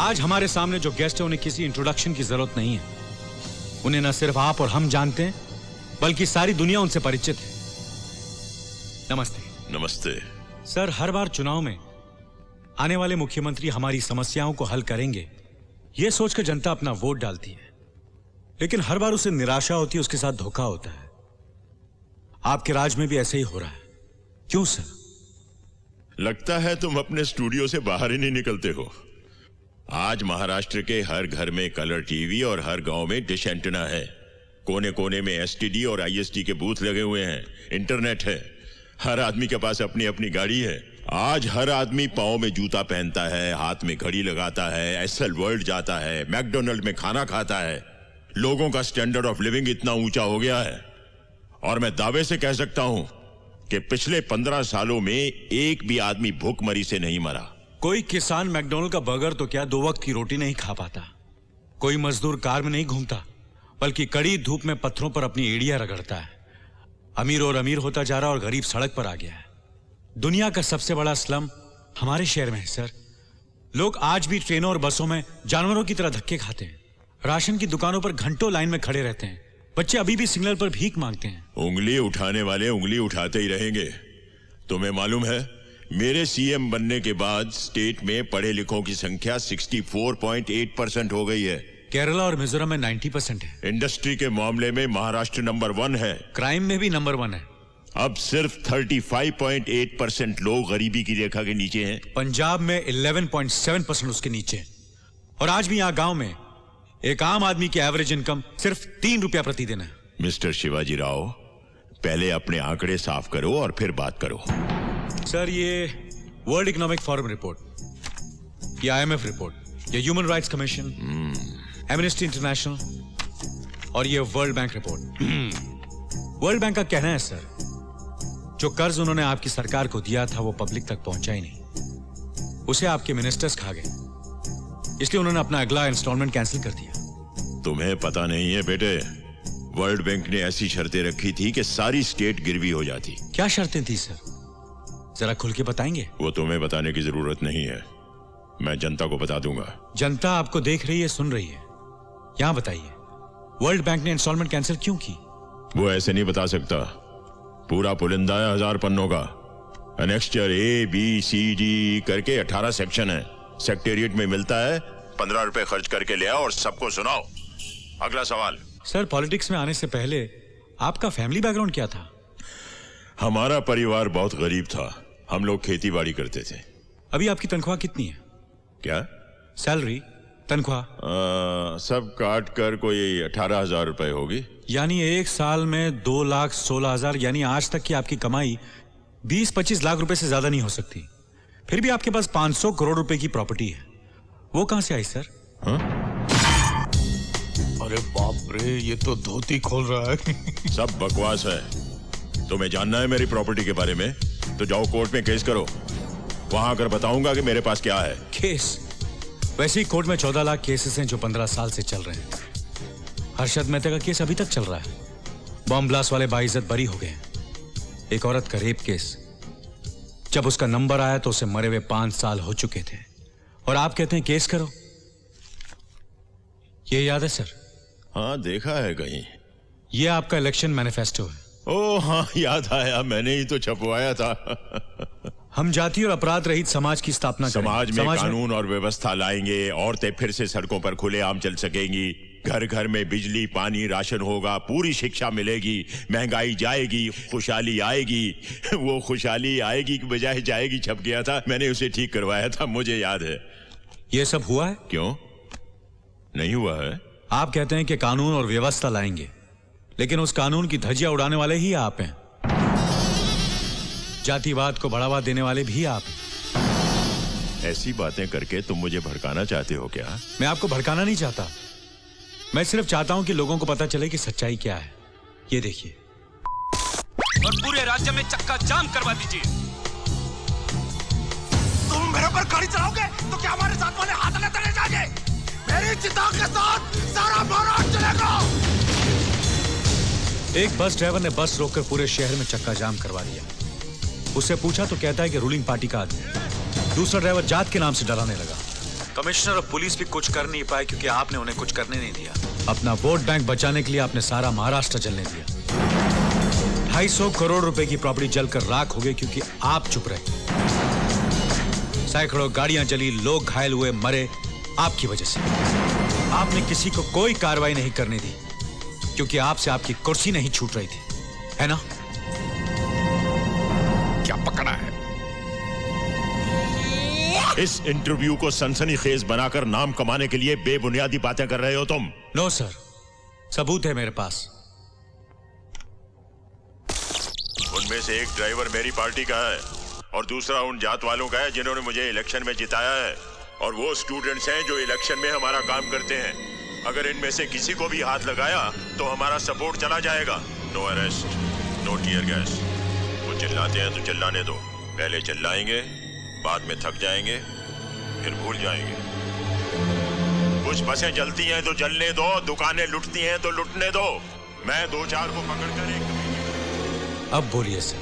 आज हमारे सामने जो गेस्ट है उन्हें किसी इंट्रोडक्शन की जरूरत नहीं है। उन्हें न सिर्फ आप और हम जानते हैं बल्कि सारी दुनिया उनसे परिचित है। नमस्ते। नमस्ते सर, हर बार चुनाव में आने वाले मुख्यमंत्री हमारी समस्याओं को हल करेंगे यह सोचकर जनता अपना वोट डालती है, लेकिन हर बार उसे निराशा होती है, उसके साथ धोखा होता है। आपके राज में भी ऐसे ही हो रहा है, क्यों सर? लगता है तुम अपने स्टूडियो से बाहर ही नहीं निकलते हो। आज महाराष्ट्र के हर घर में कलर टीवी और हर गांव में डिश एंटेना है। कोने कोने में एसटीडी और आईएसटी के बूथ लगे हुए हैं। इंटरनेट है। हर आदमी के पास अपनी अपनी गाड़ी है। आज हर आदमी पाँव में जूता पहनता है, हाथ में घड़ी लगाता है, एसएल वर्ल्ड जाता है, मैकडोनल्ड में खाना खाता है। लोगों का स्टैंडर्ड ऑफ लिविंग इतना ऊंचा हो गया है और मैं दावे से कह सकता हूं कि पिछले 15 सालों में एक भी आदमी भूखमरी से नहीं मरा। कोई किसान मैकडोनल्ड का बर्गर तो क्या 2 वक्त की रोटी नहीं खा पाता। कोई मजदूर कार में नहीं घूमता बल्कि कड़ी धूप में पत्थरों पर अपनी एड़ियां रगड़ता है। अमीर और अमीर होता जा रहा और गरीब सड़क पर आ गया है। दुनिया का सबसे बड़ा स्लम हमारे शहर में है सर। लोग आज भी ट्रेनों और बसों में जानवरों की तरह धक्के खाते हैं। राशन की दुकानों पर घंटों लाइन में खड़े रहते हैं। बच्चे अभी भी सिग्नल पर भीख मांगते हैं। उंगली उठाने वाले उंगली उठाते ही रहेंगे। तुम्हें मालूम है, मेरे सीएम बनने के बाद स्टेट में पढ़े लिखों की संख्या 64.8% हो गई है। केरला और मिजोरम में 90% है। इंडस्ट्री के मामले में महाराष्ट्र नंबर 1 है। क्राइम में भी नंबर 1 है। अब सिर्फ 35.8% लोग गरीबी की रेखा के नीचे हैं। पंजाब में 11.7% उसके नीचे। और आज भी यहाँ गांव में एक आम आदमी की एवरेज इनकम सिर्फ 3 रुपया प्रतिदिन है। मिस्टर शिवाजी राव, पहले अपने आंकड़े साफ करो और फिर बात करो। सर, ये वर्ल्ड इकोनॉमिक फोरम रिपोर्ट, ये आईएमएफ रिपोर्ट, ये human rights commission, amnesty international और ये world bank report. World bank का कहना है सर, जो कर्ज उन्होंने आपकी सरकार को दिया था वो पब्लिक तक पहुंचा ही नहीं। उसे आपके मिनिस्टर्स खा गए, इसलिए उन्होंने अपना अगला इंस्टॉलमेंट कैंसिल कर दिया। तुम्हें पता नहीं है बेटे, वर्ल्ड बैंक ने ऐसी शर्तें रखी थी कि सारी स्टेट गिरवी हो जाती। क्या शर्तें थी सर, जरा खुल के बताएंगे? वो तुम्हें बताने की जरूरत नहीं है, मैं जनता को बता दूंगा। जनता आपको देख रही है, सुन रही है। यहां बताइए, वर्ल्ड बैंक ने इंस्टॉलमेंट कैंसिल क्यों की? वो ऐसे नहीं बता सकता। पूरा पुलिंदा है 1000 पन्नों का। एनेक्स्चर ABCD करके 18 सेक्शन है। सेक्रेटेरिएट में मिलता है, 15 रुपए खर्च करके ले आओ और सबको सुनाओ। अगला सवाल। सर, पॉलिटिक्स में आने से पहले आपका फैमिली बैकग्राउंड क्या था? हमारा परिवार बहुत गरीब था। हम लोग खेती बाड़ी करते थे। अभी आपकी तनख्वाह कितनी है? क्या? सैलरी, तनख्वाह? सब काट कर कोई 18,000 रुपए होगी। यानी एक साल में 2,16,000, यानी आज तक की आपकी कमाई 20-25 लाख रुपए से ज्यादा नहीं हो सकती। फिर भी आपके पास 500 करोड़ रुपए की प्रॉपर्टी है, वो कहां से आई सर? हाँ? अरे बाप रे, ये तो धोती खोल रहा है। सब बकवास है। तुम्हें जानना है मेरी प्रॉपर्टी के बारे में तो जाओ कोर्ट में केस करो। वहां आकर बताऊंगा कि मेरे पास क्या है। केस? वैसे ही कोर्ट में 14 लाख केसेस हैं जो 15 साल से चल रहे हैं। हर्षद मेहता का केस अभी तक चल रहा है। बॉम्ब ब्लास्ट वाले बाइज्जत बरी हो गए। एक औरत का रेप केस, जब उसका नंबर आया तो उसे मरे हुए 5 साल हो चुके थे और आप कहते हैं केस करो। ये याद है सर? हाँ, देखा है कहीं। ये आपका इलेक्शन मैनिफेस्टो है। ओह हाँ, याद आया, मैंने ही तो छपवाया था। हम जाति और अपराध रहित समाज की स्थापना करेंगे। समाज में कानून और व्यवस्था लाएंगे। औरतें फिर से सड़कों पर खुलेआम चल सकेंगी। घर घर में बिजली, पानी, राशन होगा। पूरी शिक्षा मिलेगी। महंगाई जाएगी, खुशहाली आएगी। वो खुशहाली आएगी की बजाय जाएगी छप गया था। मैंने उसे ठीक करवाया था, मुझे याद है। ये सब हुआ है? क्यों नहीं हुआ है? आप कहते हैं कि कानून और व्यवस्था लाएंगे, लेकिन उस कानून की धज्जियां उड़ाने वाले ही आप हैं। जातिवाद को बढ़ावा देने वाले भी आप हैं। ऐसी बातें करके तुम मुझे भड़काना चाहते हो क्या? मैं आपको भड़काना नहीं चाहता। मैं सिर्फ चाहता हूं कि लोगों को पता चले कि सच्चाई क्या है। ये देखिए। और पूरे राज्य में चक्का जाम करवा दीजिए। तुम मेरे पर गाड़ी चलाओगे तो क्या हमारे साथ वाले हाथ न चले जाएंगे? मेरी चिता के साथ सारा महाराष्ट्र चलेगा। एक बस ड्राइवर ने बस रोककर पूरे शहर में चक्का जाम करवा दिया। उससे पूछा तो कहता है कि रूलिंग पार्टी का आदमी। दूसरा ड्राइवर जात के नाम से डराने लगा। कमिश्नर और पुलिस भी कुछ कर नहीं पाए क्योंकि आपने उन्हें कुछ करने नहीं दिया। अपना वोट बैंक बचाने के लिए आपने सारा महाराष्ट्र जलने दिया। 250 करोड़ रुपए की प्रॉपर्टी जलकर राख हो गई क्योंकि आप चुप रहे। सैकड़ों गाड़ियां जली, लोग घायल हुए, मरे आपकी वजह से। आपने किसी को कोई कार्रवाई नहीं करने दी क्योंकि आपसे आपकी कुर्सी नहीं छूट रही थी, है ना? क्या पकड़ा है? इस इंटरव्यू को सनसनीखेज बनाकर नाम कमाने के लिए बेबुनियादी बातें कर रहे हो तुम। नो सर, सबूत है मेरे पास। उनमें से एक ड्राइवर मेरी पार्टी का है और दूसरा उन जात वालों का है जिन्होंने मुझे इलेक्शन में जिताया है, और वो स्टूडेंट्स हैं जो इलेक्शन में हमारा काम करते हैं। अगर इनमें से किसी को भी हाथ लगाया तो हमारा सपोर्ट चला जाएगा। No arrest, no tear gas. वो चिल्लाते हैं तो चिल्लाने दो। पहले चिल्लाएंगे, बाद में थक जाएंगे, फिर भूल जाएंगे। कुछ बसें जलती हैं तो जलने दो, दुकानें लुटती हैं तो लुटने दो। मैं 2-4 को पकड़कर एक। अब बोलिए सर,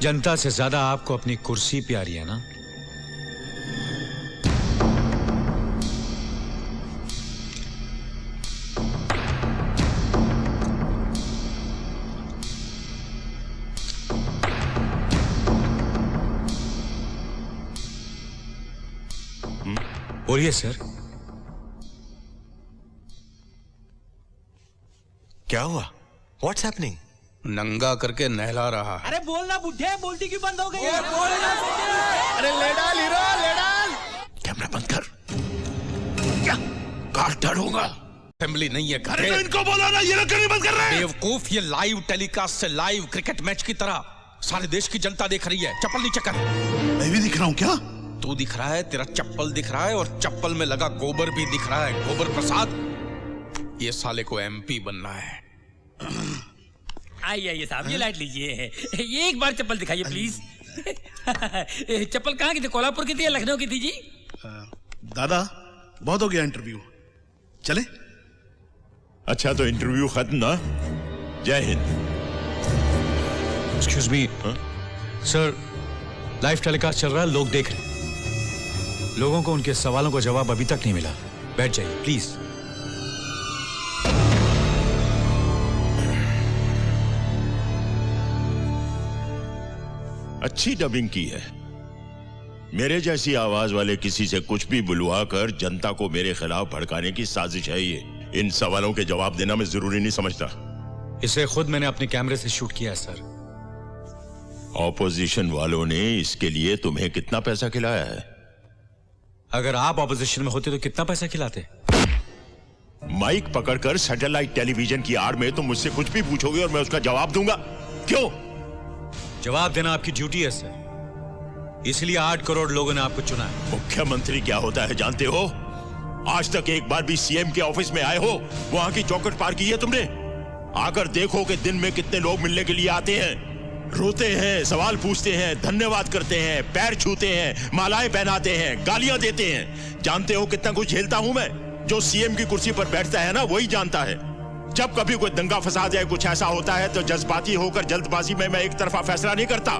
जनता से ज्यादा आपको अपनी कुर्सी प्यारी है ना? बोलिए सर। क्या हुआ? What's happening? नंगा करके नहला रहा है। अरे बोलना बुढ़े, बोलती क्यों बंद हो गई? अरे ले डाल हीरो, ले डाल। कैमरा बंद कर। क्या? काट डालूंगा। असेंबली नहीं है घर। अरे इनको बोला ना, ये लोग क्यों नहीं बंद कर रहे? बेवकूफ, ये लाइव टेलीकास्ट से लाइव क्रिकेट मैच की तरह सारे देश की जनता देख रही है। चप्पल नीचे कर। मैं भी दिख रहा हूँ क्या? तू दिख रहा है, तेरा चप्पल दिख रहा है, और चप्पल में लगा गोबर भी दिख रहा है। गोबर प्रसाद, ये साले को एमपी बनना है। आइए आइए साहब, ये लाइट लीजिए। ये एक बार चप्पल दिखाइए प्लीज। चप्पल कहाँ की थी? कोल्हापुर की थी या लखनऊ की थी जी? दादा, बहुत हो गया इंटरव्यू, चले? अच्छा तो इंटरव्यू खत्म ना? जय Hind. Excuse me sir, live telecast चल रहा है, लोग देख रहे हैं। लोगों को उनके सवालों का जवाब अभी तक नहीं मिला। बैठ जाइए प्लीज। अच्छी डबिंग की है। मेरे जैसी आवाज वाले किसी से कुछ भी बुलवा कर जनता को मेरे खिलाफ भड़काने की साजिश है ये। इन सवालों के जवाब देना मैं जरूरी नहीं समझता। इसे खुद मैंने अपने कैमरे से शूट किया है सर। ऑपोजिशन वालों ने इसके लिए तुम्हें कितना पैसा खिलाया है? अगर आप ऑपोजिशन में होते तो कितना पैसा खिलाते? माइक पकड़कर सैटेलाइट टेलीविजन की आड़ में तुम मुझसे कुछ भी पूछोगे और मैं उसका जवाब दूंगा। क्यों? जवाब देना आपकी ड्यूटी है सर, इसलिए 8 करोड़ लोगों ने आपको चुना है। मुख्यमंत्री क्या होता है जानते हो? आज तक एक बार भी सीएम के ऑफिस में आए हो? वहां की चौखट पार की है तुमने? आकर देखो कि दिन में कितने लोग मिलने के लिए आते हैं, रोते हैं, सवाल पूछते हैं, धन्यवाद करते हैं, पैर छूते हैं, मालाएं पहनाते हैं, गालियां देते हैं। जानते हो कितना कुछ झेलता हूं मैं? जो सीएम की कुर्सी पर बैठता है ना, वही जानता है। जब कभी कोई दंगा फसाद या कुछ ऐसा होता है तो जज्बाती होकर जल्दबाजी में मैं एक तरफा फैसला नहीं करता।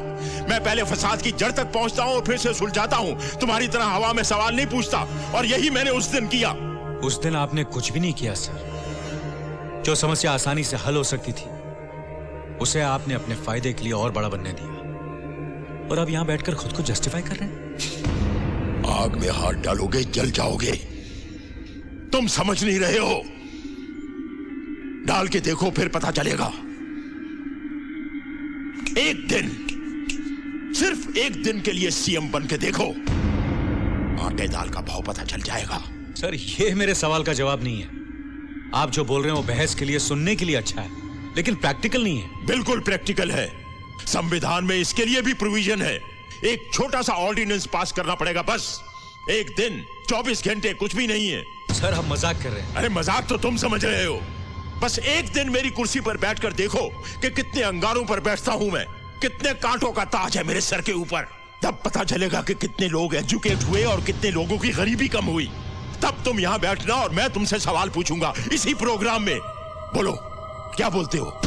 मैं पहले फसाद की जड़ तक पहुंचता हूं और फिर से सुलझाता हूं। तुम्हारी तरह हवा में सवाल नहीं पूछता, और यही मैंने उस दिन किया। उस दिन आपने कुछ भी नहीं किया सर। जो समस्या आसानी से हल हो सकती थी उसे आपने अपने फायदे के लिए और बड़ा बनने दिया, और अब यहां बैठकर खुद को जस्टिफाई कर रहे हैं। आग में हाथ डालोगे जल जाओगे। तुम समझ नहीं रहे हो। डाल के देखो फिर पता चलेगा। एक दिन, सिर्फ एक दिन के लिए सीएम बन के देखो, आटे दाल का भाव पता चल जाएगा। सर ये मेरे सवाल का जवाब नहीं है। आप जो बोल रहे हो बहस के लिए, सुनने के लिए अच्छा है, लेकिन प्रैक्टिकल नहीं है। बिल्कुल प्रैक्टिकल है। संविधान में इसके लिए भी प्रोविजन है। एक छोटा सा ऑर्डिनेंस पास करना पड़ेगा बस। एक दिन, 24 घंटे कुछ भी नहीं है। सर हम मजाक कर रहे हैं। अरे मजाक तो तुम समझ रहे हो। बस एक दिन मेरी कुर्सी पर बैठकर देखो कि कितने अंगारों पर बैठता हूं मैं, कितने कांटों का ताज है मेरे सर के ऊपर। तब पता चलेगा कि कितने लोग एजुकेट हुए और कितने लोगों की गरीबी कम हुई। तब तुम यहां बैठना और मैं तुमसे सवाल पूछूंगा इसी प्रोग्राम में। बोलो, क्या बोलते हो?